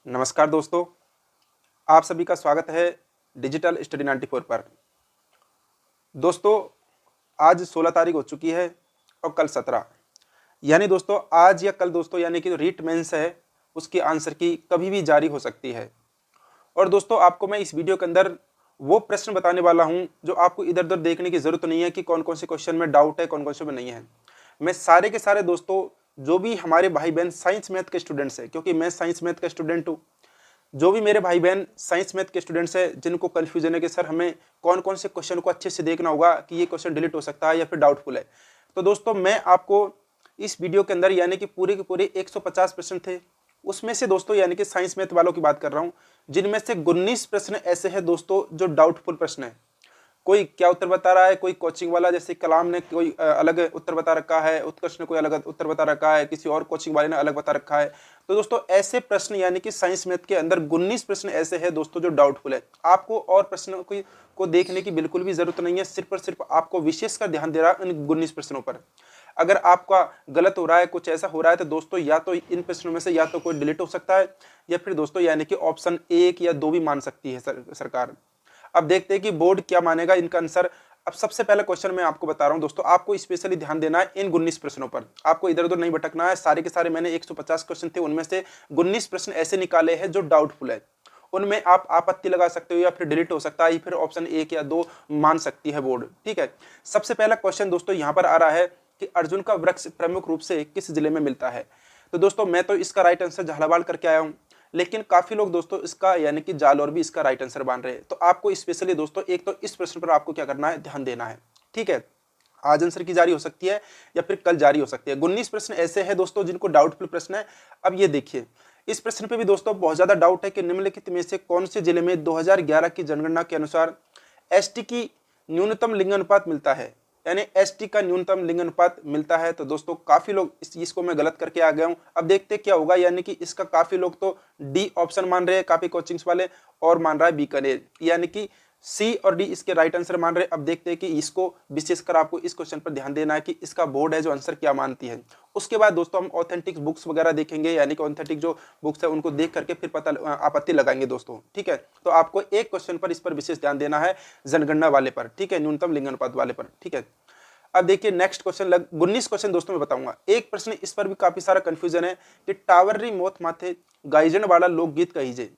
नमस्कार दोस्तों, आप सभी का स्वागत है डिजिटल स्टडी 94 पर। दोस्तों, आज 16 तारीख हो चुकी है और कल 17, यानी दोस्तों आज या कल दोस्तों यानी कि रीट मेंस है उसकी आंसर की कभी भी जारी हो सकती है। और दोस्तों आपको मैं इस वीडियो के अंदर वो प्रश्न बताने वाला हूं जो आपको इधर उधर देखने की जरूरत नहीं है कि कौन कौन से क्वेश्चन में डाउट है, कौन कौन से में नहीं है। मैं सारे के सारे दोस्तों जो भी हमारे भाई बहन साइंस मैथ के स्टूडेंट्स हैं, क्योंकि मैं साइंस मैथ का स्टूडेंट हूँ, जो भी मेरे भाई बहन साइंस मैथ के स्टूडेंट्स हैं जिनको कंफ्यूजन है कि सर हमें कौन कौन से क्वेश्चन को अच्छे से देखना होगा कि ये क्वेश्चन डिलीट हो सकता है या फिर डाउटफुल है, तो दोस्तों मैं आपको इस वीडियो के अंदर यानी कि पूरे के पूरे 150 प्रश्न थे, उसमें से दोस्तों यानी कि साइंस मैथ वालों की बात कर रहा हूं, जिनमें से 19 प्रश्न ऐसे हैं दोस्तों जो डाउटफुल प्रश्न है। कोई क्या उत्तर बता रहा है, कोई कोचिंग वाला जैसे कलाम ने कोई अलग उत्तर बता रखा है, उत्कर्ष ने कोई अलग उत्तर बता रखा है, किसी और कोचिंग वाले ने अलग बता रखा है। तो दोस्तों ऐसे प्रश्न यानी कि साइंस मैथ के अंदर 19 प्रश्न ऐसे हैं दोस्तों जो डाउटफुल है। आपको और प्रश्नों को देखने की बिल्कुल भी जरूरत नहीं है, सिर्फ और सिर्फ आपको विशेष कर ध्यान दे रहा है इन 19 प्रश्नों पर। अगर आपका गलत हो रहा है, कुछ ऐसा हो रहा है, तो दोस्तों या तो इन प्रश्नों में से या तो कोई डिलीट हो सकता है या फिर दोस्तों यानी कि ऑप्शन 1 या 2 भी मान सकती है सरकार। अब देखते हैं कि बोर्ड क्या मानेगा इनका आंसर। अब सबसे पहला क्वेश्चन मैं आपको बता रहा हूं दोस्तों, आपको स्पेशली ध्यान देना है इन 19 प्रश्नों पर, आपको इधर उधर नहीं भटकना है। सारे के सारे मैंने 150 क्वेश्चन थे, उनमें से 19 प्रश्न ऐसे निकाले हैं जो डाउटफुल है। उनमें आप आपत्ति लगा सकते हो या फिर डिलीट हो सकता है, फिर ऑप्शन 1 या 2 मान सकती है बोर्ड। ठीक है, सबसे पहला क्वेश्चन दोस्तों यहाँ पर आ रहा है कि अर्जुन का वृक्ष प्रमुख रूप से किस जिले में मिलता है। तो दोस्तों मैं तो इसका राइट आंसर झालावाड़ करके आया हूँ, लेकिन काफी लोग दोस्तों इसका यानी कि जालौर भी इसका राइट आंसर मान रहे हैं। तो आपको स्पेशली दोस्तों एक तो इस प्रश्न पर आपको क्या करना है, ध्यान देना है। ठीक है, आज आंसर की जारी हो सकती है या फिर कल जारी हो सकती है। 19 प्रश्न ऐसे हैं दोस्तों जिनको डाउटफुल प्रश्न है। अब ये देखिए, इस प्रश्न पे भी दोस्तों बहुत ज्यादा डाउट है कि निम्नलिखित में से कौन से जिले में 2011 की जनगणना के अनुसार एसटी की न्यूनतम लिंग अनुपात मिलता है, यानी एसटी का न्यूनतम लिंग अनुपात मिलता है। तो दोस्तों काफी लोग इस चीज को मैं गलत करके आ गया हूं। अब देखते क्या होगा, यानी कि इसका काफी लोग तो डी ऑप्शन मान रहे हैं, काफी कोचिंग्स वाले, और मान रहा है बीकानेर, यानी कि सी और डी इसके राइट आंसर मान रहे हैं। अब देखते हैं कि इसको विशेषकर आपको इस क्वेश्चन पर ध्यान देना है कि इसका बोर्ड है जो आंसर क्या मानती है। उसके बाद दोस्तों हम ऑथेंटिक बुक्स वगैरह देखेंगे, यानी कि ऑथेंटिक जो बुक्स है उनको देख करके फिर पता आपत्ति लगाएंगे दोस्तों। ठीक है, तो आपको एक क्वेश्चन पर इस पर विशेष ध्यान देना है, जनगणना वाले पर। ठीक है, न्यूनतम लिंग अनुपात वाले पर। ठीक है, अब देखिए नेक्स्ट क्वेश्चन 19 क्वेश्चन दोस्तों मैं बताऊंगा। एक प्रश्न इस पर भी काफी सारा कंफ्यूजन है कि टावर्री मोथ माथे गाइजन वाला लोकगीत कहीजे।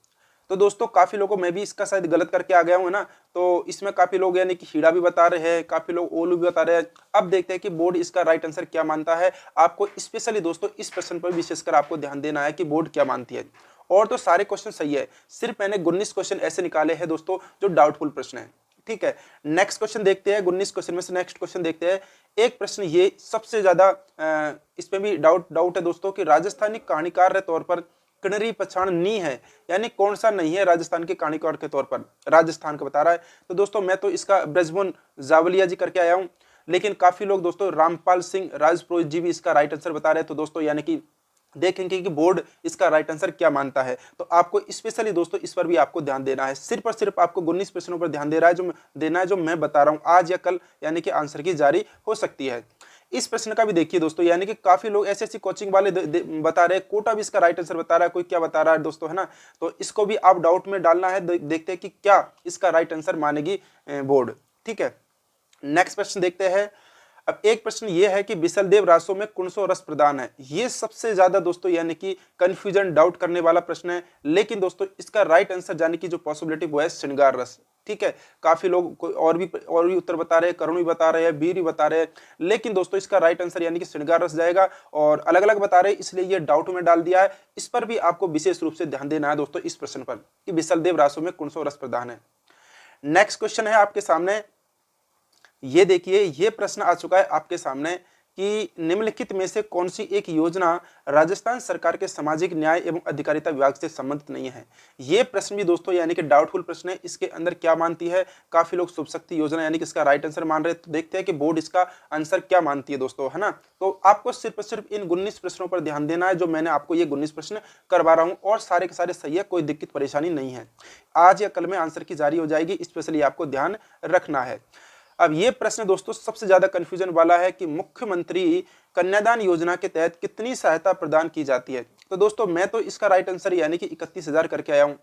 तो दोस्तों काफी लोगों मैं भी इसका शायद गलत करके आ गया हूं ना, तो इसमें काफी लोग यानी कि हीड़ा भी बता रहे हैं, काफी लोग ओलू भी बता रहे हैं। अब देखते हैं कि बोर्ड इसका राइट आंसर क्या मानता है। आपको स्पेशली दोस्तों इस प्रश्न पर विशेषकर आपको ध्यान देना है कि बोर्ड क्या मानती है। और तो सारे क्वेश्चन सही है, सिर्फ मैंने 19 क्वेश्चन ऐसे निकाले हैं दोस्तों जो डाउटफुल प्रश्न है। ठीक है, नेक्स्ट क्वेश्चन देखते हैं। 19 क्वेश्चन में से नेक्स्ट क्वेश्चन देखते हैं। एक प्रश्न ये सबसे ज्यादा इसमें भी डाउट है दोस्तों कि राजस्थानी कहानीकार के तौर पर किनरी पछाण नी है, यानी कौन सा नहीं है राजस्थान के कहानीकार के तौर पर, राजस्थान का बता रहा है। तो दोस्तों मैं तो इसका ब्रजमोहन जावलिया जी करके आया हूं, लेकिन काफी लोग दोस्तों रामपाल सिंह राजपुरोहित जी भी इसका राइट आंसर बता रहे हैं। तो दोस्तों यानी कि देखेंगे कि बोर्ड इसका राइट आंसर क्या मानता है। तो आपको स्पेशली दोस्तों इस पर भी आपको ध्यान देना है, सिर्फ और सिर्फ आपको 19 प्रश्नों पर ध्यान देना है जो मैं बता रहा हूं। आज या कल यानी कि आंसर की जारी हो सकती है। इस प्रश्न का भी देखिए दोस्तों, यानी कि काफी लोग ऐसे ऐसी कोचिंग वाले बता रहे हैं, कोटा भी इसका राइट आंसर बता रहा है, कोई क्या बता रहा है दोस्तों, है ना। तो इसको भी आप डाउट में डालना है, देखते हैं कि क्या इसका राइट आंसर मानेगी बोर्ड। ठीक है, नेक्स्ट प्रश्न देखते हैं। अब एक प्रश्न ये है कि बिसलदेव रासों में कौन सा रस प्रदान है। ये सबसे ज्यादा दोस्तों यानी कि कंफ्यूजन डाउट करने वाला प्रश्न है, लेकिन दोस्तों इसका राइट आंसर जाने की जो पॉसिबिलिटी वो है श्रृंगार रस। ठीक है, काफी लोग कोई और भी उत्तर बता रहे हैं, करुण भी बता रहे हैं, वीर भी बता रहे हैं, लेकिन दोस्तों इसका राइट आंसर यानी कि श्रृंगार रस जाएगा। और अलग अलग बता रहे हैं इसलिए ये डाउट में डाल दिया है। इस पर भी आपको विशेष रूप से ध्यान देना है दोस्तों इस प्रश्न पर कि बिसलदेव रासों में कौन सा रस प्रदान है। नेक्स्ट क्वेश्चन है आपके सामने, ये देखिए, ये प्रश्न आ चुका है आपके सामने कि निम्नलिखित में से कौन सी एक योजना राजस्थान सरकार के सामाजिक न्याय एवं अधिकारिता विभाग से संबंधित नहीं है। ये प्रश्न भी दोस्तों यानी कि डाउटफुल प्रश्न है। इसके अंदर क्या मानती है, काफी लोग शुभ शक्ति योजना यानी कि इसका राइट आंसर मान रहे हैं। तो देखते हैं कि बोर्ड इसका आंसर क्या मानती है दोस्तों, है ना। तो आपको सिर्फ इन 19 प्रश्नों पर ध्यान देना है जो मैंने आपको ये 19 प्रश्न करवा रहा हूँ, और सारे के सारे सही है, कोई दिक्कत परेशानी नहीं है। आज या कल में आंसर की जारी हो जाएगी, स्पेशली आपको ध्यान रखना है। अब ये प्रश्न दोस्तों सबसे ज्यादा कंफ्यूजन वाला है कि मुख्यमंत्री कन्यादान योजना के तहत कितनी सहायता प्रदान की जाती है। तो दोस्तों मैं तो इसका राइट आंसर यानी कि 31,000 करके आया हूं,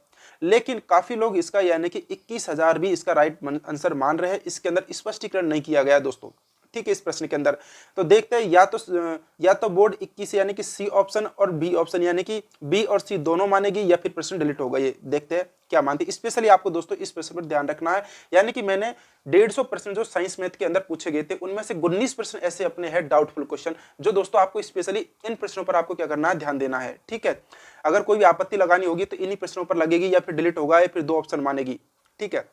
लेकिन काफी लोग इसका यानी कि 21,000 भी इसका राइट आंसर मान रहे हैं। इसके अंदर स्पष्टीकरण नहीं किया गया दोस्तों, ठीक है, इस प्रश्न के अंदर। तो देखते हैं या तो बोर्ड 21 यानी कि सी ऑप्शन और बी ऑप्शन यानी कि बी और सी दोनों मानेगी या फिर प्रश्न डिलीट होगा। ये देखते हैं क्या मानती है। स्पेशली आपको दोस्तों इस प्रश्न पर ध्यान रखना है, यानी कि मैंने 150 प्रश्न जो साइंस मैथ के अंदर पूछे गए थे उनमें से 19 प्रश्न ऐसे अपने हैं डाउटफुल क्वेश्चन, जो दोस्तों आपको स्पेशली इन प्रश्नों पर आपको क्या करना है, ध्यान देना है, ठीक है। अगर कोई भी आपत्ति लगानी होगी तो इन्हीं प्रश्नों पर लगेगी, या फिर डिलीट होगा या फिर 2 ऑप्शन मानेगी, ठीक है।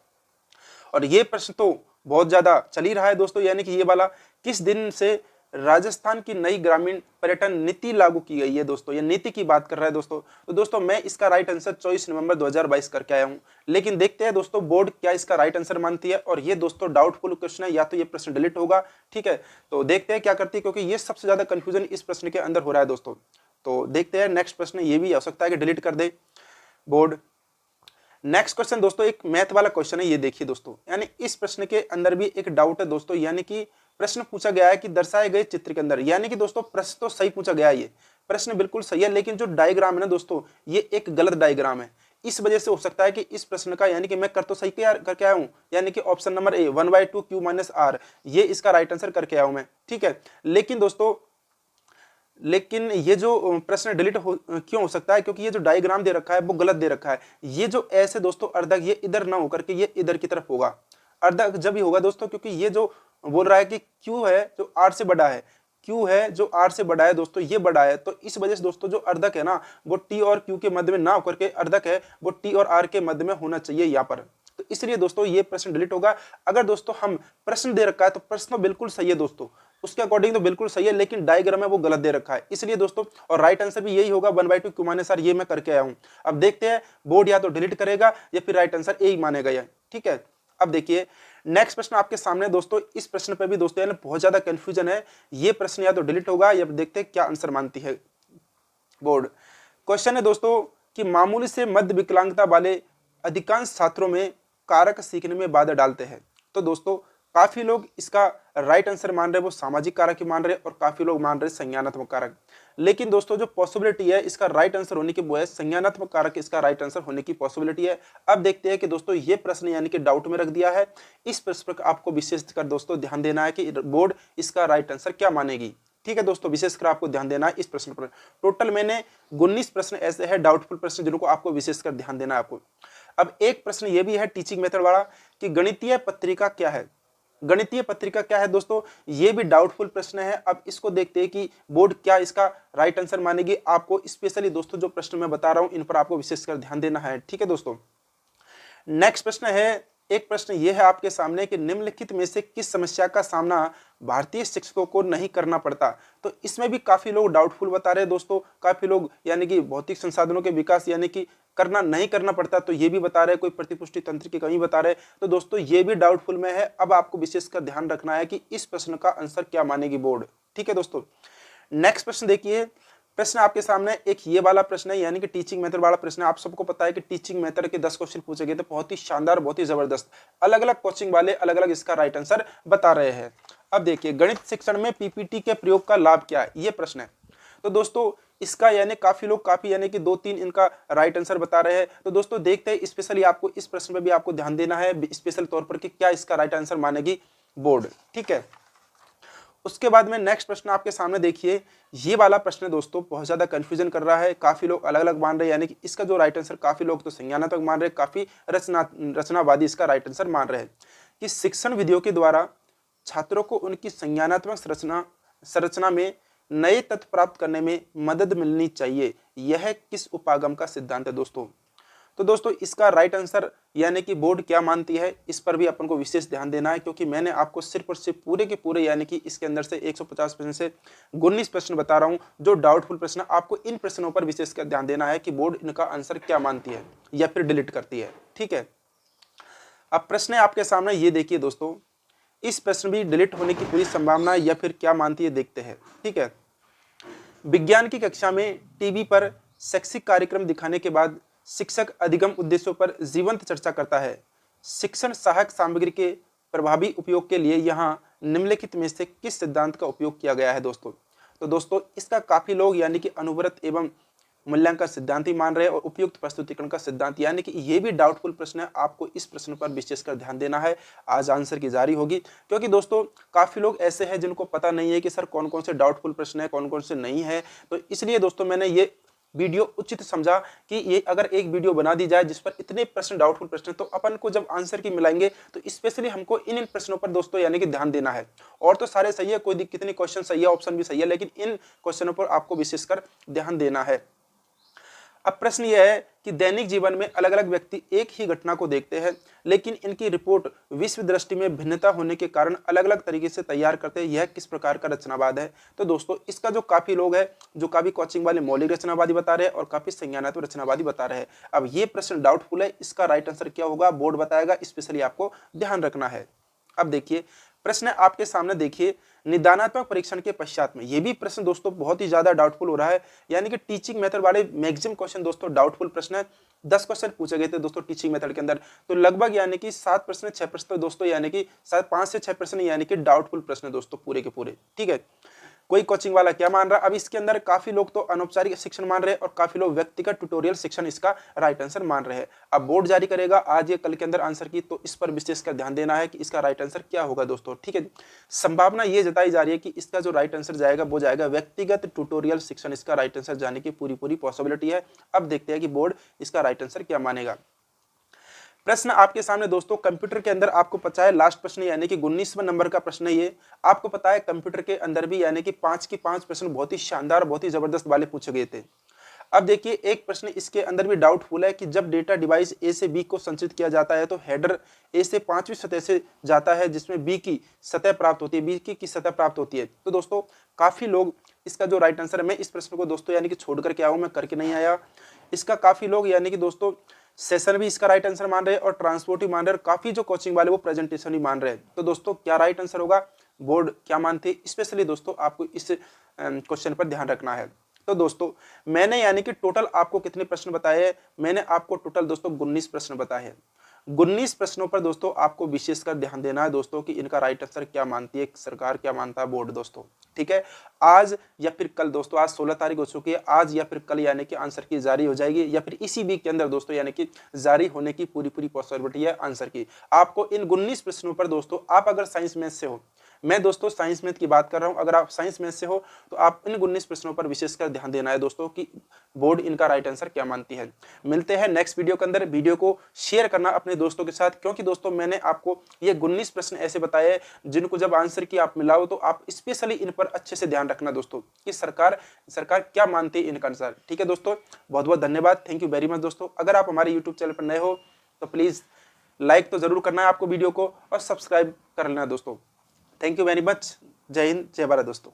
और ये प्रश्न तो बहुत ज्यादा चल ही रहा है दोस्तों, यानी कि ये वाला, किस दिन से राजस्थान की नई ग्रामीण पर्यटन नीति लागू की गई है दोस्तों, ये नीति की बात कर रहा है दोस्तों। तो दोस्तों मैं इसका राइट आंसर 24 नवंबर 2022 करके आया हूं, लेकिन देखते हैं दोस्तों बोर्ड क्या इसका राइट आंसर मानती है। और ये दोस्तों डाउटफुल क्वेश्चन है, या तो ये प्रश्न डिलीट होगा, ठीक है। तो देखते हैं क्या करती है, क्योंकि ये सबसे ज्यादा कंफ्यूजन इस प्रश्न के अंदर हो रहा है दोस्तों। तो देखते हैं नेक्स्ट प्रश्न, ये भी हो सकता है कि डिलीट कर दे बोर्ड। नेक्स्ट क्वेश्चन दोस्तों एक मैथ वाला क्वेश्चन है, ये देखिए दोस्तों, यानी इस प्रश्न के अंदर भी एक डाउट है दोस्तों। यानी कि प्रश्न पूछा गया है कि दर्शाए गए चित्र के अंदर, यानी कि दोस्तों प्रश्न तो सही पूछा गया है, ये प्रश्न बिल्कुल सही है, लेकिन जो डायग्राम है ना दोस्तों, ये एक गलत डायग्राम है। इस वजह से हो सकता है कि इस प्रश्न का, यानी कि मैं कर तो सही करके आया हूं, यानी कि option number A 1/2 Q - R, ये इसका राइट आंसर करके आया हूं मैं, ठीक है। लेकिन ये जो प्रश्न डिलीट क्यों हो सकता है, क्योंकि ये जो डायग्राम दे रखा है वो गलत दे रखा है। ये जो ऐसे दोस्तों अर्धक, ये इधर ना होकर के ये इधर की तरफ होगा, अर्धक जब ही होगा दोस्तों, क्योंकि ये जो बोल रहा है कि Q है जो R से बड़ा है, Q है जो R से बड़ा है दोस्तों, ये बड़ा है। तो इस वजह से दोस्तों जो अर्धक है ना, वो T और Q के मध्य में ना होकर के अर्धक है वो T और R के मध्य में होना चाहिए यहाँ पर। तो इसलिए दोस्तों ये प्रश्न डिलीट होगा। अगर दोस्तों हम प्रश्न दे रखा है तो प्रश्न तो बिल्कुल सही है दोस्तों, उसके अकॉर्डिंग तो बिल्कुल सही है, लेकिन डायग्राम है वो गलत दे रखा है, इसलिए दोस्तों। और राइट आंसर भी यही होगा 1/2 Q - R, ये मैं करके आया हूं। अब देखते हैं बोर्ड या तो डिलीट करेगा या फिर राइट आंसर ए ही मानेगा ये, ठीक है। अब देखिए नेक्स्ट प्रश्न आपके सामने दोस्तों, इस प्रश्न पे भी दोस्तों यानी बहुत ज्यादा कंफ्यूजन है। ये प्रश्न या तो डिलीट होगा, या देखते हैं क्या आंसर मानती है बोर्ड। क्वेश्चन है दोस्तों कि मामूली से मध्य विकलांगता वाले अधिकांश छात्रों में कारक सीखने में बाधा डालते हैं। तो दोस्तों काफी लोग इसका राइट आंसर मान रहे हैं वो सामाजिक कारक ही मान रहे हैं, और काफी लोग मान रहे हैं संज्ञानात्मक कारक। लेकिन दोस्तों जो पॉसिबिलिटी है इसका राइट आंसर होने की वो है संज्ञानात्मक कारक, इसका राइट आंसर होने की पॉसिबिलिटी है। अब देखते हैं कि दोस्तों ये प्रश्न यानी कि डाउट में रख दिया है। इस प्रश्न पर आपको विशेषकर दोस्तों ध्यान देना है कि बोर्ड इसका राइट आंसर क्या मानेगी, ठीक है दोस्तों। विशेषकर आपको ध्यान देना है इस प्रश्न पर। टोटल मैंने 19 प्रश्न ऐसे हैं डाउटफुल प्रश्न जिनको आपको विशेषकर ध्यान देना है आपको। अब एक प्रश्न ये भी है टीचिंग मेथड वाला कि गणितीय पत्रिका क्या है। गणितीय पत्रिका क्या है दोस्तों, ये भी डाउटफुल प्रश्न है। अब इसको देखते हैं कि बोर्ड क्या इसका राइट आंसर मानेगी। आपको स्पेशली दोस्तों जो प्रश्न मैं बता रहा हूं इन पर आपको विशेषकर ध्यान देना है, ठीक है दोस्तों। नेक्स्ट प्रश्न है, एक प्रश्न ये है आपके सामने कि निम्नलिखित में से किस समस्या का सामना भारतीय शिक्षकों को नहीं करना पड़ता। तो इसमें भी काफी लोग डाउटफुल बता रहे हैं दोस्तों। काफी लोग यानी कि भौतिक संसाधनों के विकास यानी कि करना नहीं करना पड़ता, तो ये भी बता रहे हैं। कोई प्रतिपुष्टि तंत्र की कमी बता रहे हैं, तो दोस्तों ये भी डाउटफुल में है। अब आपको विशेषकर ध्यान रखना है कि इस प्रश्न का आंसर क्या मानेगी बोर्ड, ठीक है दोस्तों। नेक्स्ट प्रश्न देखिए, प्रश्न आपके सामने एक ये वाला प्रश्न है, यानी कि टीचिंग मेथड वाला प्रश्न है। आप सबको पता है कि टीचिंग मेथड के 10 क्वेश्चन पूछे गए थे, बहुत ही शानदार, बहुत ही जबरदस्त। अलग अलग कोचिंग वाले अलग अलग इसका राइट आंसर बता रहे हैं। अब देखिए गणित शिक्षण में पीपीटी के प्रयोग का लाभ क्या है, ये प्रश्न है। तो दोस्तों इसका यानी काफी लोग यानी कि 2-3 इनका राइट आंसर बता रहे हैं। तो दोस्तों देखते हैं, स्पेशली आपको इस प्रश्न पे भी आपको ध्यान देना है स्पेशल तौर पर कि क्या इसका राइट आंसर मानेगी बोर्ड, ठीक है। उसके बाद में नेक्स्ट प्रश्न आपके सामने देखिए, ये वाला प्रश्न दोस्तों बहुत ज्यादा कंफ्यूजन कर रहा है। काफी लोग अलग अलग मान रहे हैं, यानी कि इसका जो राइट आंसर काफी लोग तो संज्ञानात्मक मान रहे हैं, काफी रचनावादी इसका राइट आंसर मान रहे हैं कि शिक्षण विधियों के द्वारा छात्रों को उनकी संज्ञानात्मक संरचना में नए तथ्य प्राप्त करने में मदद मिलनी चाहिए। यह किस उपागम का सिद्धांत है दोस्तों। तो दोस्तों इसका राइट आंसर यानी कि बोर्ड क्या मानती है, इस पर भी अपन को विशेष ध्यान देना है, क्योंकि मैंने आपको सिर्फ और सिर्फ पूरे के पूरे यानी कि इसके अंदर से 150 प्रश्न से 19 प्रश्न बता रहा हूं जो डाउटफुल प्रश्न। आपको इन प्रश्नों पर विशेषकर ध्यान देना है कि बोर्ड इनका आंसर क्या मानती है या फिर डिलीट करती है, ठीक है। अब प्रश्न है आपके सामने, ये देखिए दोस्तों, इस प्रश्न भी डिलीट होने की पूरी संभावना है या फिर क्या मानती है, देखते हैं, ठीक है। विज्ञान की कक्षा में टीवी पर शैक्षिक कार्यक्रम दिखाने के बाद शिक्षक अधिगम उद्देश्यों पर जीवंत चर्चा करता है। शिक्षण सहायक सामग्री के प्रभावी उपयोग के लिए यहाँ निम्नलिखित में से किस सिद्धांत का उपयोग किया गया है दोस्तों। तो दोस्तों इसका काफी लोग यानी कि अनुव्रत एवं मूल्यांकन सिद्धांत ही मान रहे हैं और उपयुक्त प्रस्तुतिकरण का सिद्धांत, यानी कि ये भी डाउटफुल प्रश्न है। आपको इस प्रश्न पर विशेषकर ध्यान देना है। आज आंसर की जारी होगी, क्योंकि दोस्तों काफी लोग ऐसे हैं जिनको पता नहीं है कि सर कौन कौन से डाउटफुल प्रश्न है, कौन कौन से नहीं है। तो इसलिए दोस्तों मैंने ये वीडियो उचित समझा कि ये अगर एक वीडियो बना दी जाए जिस पर इतने प्रश्न डाउटफुल प्रश्न, तो अपन को जब आंसर की मिलाएंगे तो स्पेशली हमको इन प्रश्नों पर दोस्तों यानी कि ध्यान देना है। और तो सारे सही है, कोई दिक्कत नहीं, क्वेश्चन सही है, ऑप्शन भी सही है, लेकिन इन क्वेश्चनों पर आपको विशेषकर ध्यान देना है। अब प्रश्न यह है कि दैनिक जीवन में अलग अलग व्यक्ति एक ही घटना को देखते हैं, लेकिन इनकी रिपोर्ट विश्व दृष्टि में भिन्नता होने के कारण अलग अलग तरीके से तैयार करते हैं। यह किस प्रकार का रचनावाद है। तो दोस्तों इसका जो काफी लोग हैं जो काफी कोचिंग वाले मौलिक रचनावादी बता रहे हैं और काफी संज्ञानात्मक रचनावादी बता रहे हैं। अब ये प्रश्न डाउटफुल है, इसका राइट आंसर क्या होगा बोर्ड बताएगा, स्पेशली आपको ध्यान रखना है। अब देखिए प्रश्न आपके सामने, देखिए निदानात्मक परीक्षण के पश्चात में, ये भी प्रश्न दोस्तों बहुत ही ज्यादा डाउटफुल हो रहा है, यानी कि टीचिंग मेथड वाले मैक्सिमम क्वेश्चन दोस्तों डाउटफुल प्रश्न है। 10 क्वेश्चन पूछे गए थे दोस्तों टीचिंग मेथड के अंदर, तो लगभग यानी कि 7 प्रश्न 6 प्रश्न दोस्तों यानी कि 5 से 6 प्रश्न यानी कि डाउटफुल प्रश्न दोस्तों पूरे के पूरे। ठीक है, कोई कोचिंग वाला क्या मान रहा है। अब इसके अंदर काफी लोग तो अनौपचारिक शिक्षण मान रहे हैं और काफी लोग व्यक्तिगत ट्यूटोरियल शिक्षण इसका राइट आंसर मान रहे हैं। अब बोर्ड जारी करेगा आज या कल के अंदर आंसर की, तो इस पर विशेषकर ध्यान देना है कि इसका राइट आंसर क्या होगा दोस्तों। ठीक है, संभावना ये जताई जा रही है कि इसका जो राइट आंसर जाएगा वो जाएगा व्यक्तिगत ट्यूटोरियल शिक्षण, इसका राइट आंसर जाने की पूरी पॉसिबिलिटी है। अब देखते हैं कि बोर्ड इसका राइट आंसर क्या मानेगा। प्रश्न आपके सामने दोस्तों कंप्यूटर के अंदर आपको पता है लास्ट प्रश्न यानी कि 19वां नंबर का प्रश्न है ये। आपको पता है कंप्यूटर के अंदर भी यानी कि 5 के 5 प्रश्न बहुत ही शानदार बहुत ही जबरदस्त वाले पूछे गए थे। अब देखिए एक प्रश्न इसके अंदर भी डाउटफुल है कि जब डेटा डिवाइस ए से बी को संचित किया जाता है तो हेडर ए से 5वीं सतह से जाता है जिसमें बी की सतह प्राप्त होती है, बी की सतह प्राप्त होती है। तो दोस्तों काफी लोग इसका जो राइट आंसर है, मैं इस प्रश्न को दोस्तों यानी कि छोड़ करके आया हूं, मैं करके नहीं आया। इसका काफी लोग यानी कि दोस्तों सेशन भी इसका राइट आंसर मान रहे हैं और ट्रांसपोर्ट ही मान रहे हैं, काफी जो कोचिंग वाले वो प्रेजेंटेशन ही मान रहे हैं। तो दोस्तों क्या राइट आंसर होगा, बोर्ड क्या मानते हैं, स्पेशली दोस्तों आपको इस क्वेश्चन पर ध्यान रखना है। तो दोस्तों मैंने यानी कि टोटल आपको कितने प्रश्न बताए हैं, मैंने आपको टोटल दोस्तों 19 प्रश्न बताए हैं। 19 प्रश्नों पर दोस्तों आपको विशेषकर ध्यान देना है दोस्तों कि इनका राइट आंसर क्या मानती है सरकार, क्या मानता है बोर्ड दोस्तों। ठीक है, आज या फिर कल दोस्तों, आज 16 तारीख हो चुकी है, आज या फिर कल यानी कि आंसर की जारी हो जाएगी या फिर इसी वीक के अंदर दोस्तों यानी कि जारी होने की पूरी पॉसिबिलिटी है आंसर की। आपको इन 19 प्रश्नों पर दोस्तों, आप अगर साइंस मैथ से हो, मैं दोस्तों साइंस मैथ की बात कर रहा हूं, अगर आप साइंस मैथ से हो तो आप इन 19 प्रश्नों पर विशेषकर ध्यान देना है दोस्तों कि बोर्ड इनका राइट आंसर क्या मानती है। मिलते हैं नेक्स्ट वीडियो के अंदर। वीडियो को शेयर करना अपने दोस्तों के साथ, क्योंकि दोस्तों मैंने आपको ये 19 प्रश्न ऐसे बताए हैं जिनको जब आंसर की आप मिलाओ तो आप स्पेशली इन पर अच्छे से ध्यान रखना दोस्तों कि सरकार क्या मानती है इनका आंसर। ठीक है दोस्तों, बहुत बहुत धन्यवाद, थैंक यू वेरी मच दोस्तों। अगर आप हमारे यूट्यूब चैनल पर नए हो तो प्लीज लाइक तो जरूर करना है आपको वीडियो को और सब्सक्राइब कर लेना दोस्तों। थैंक यू वेरी मच, जय हिंद जय भारत दोस्तों।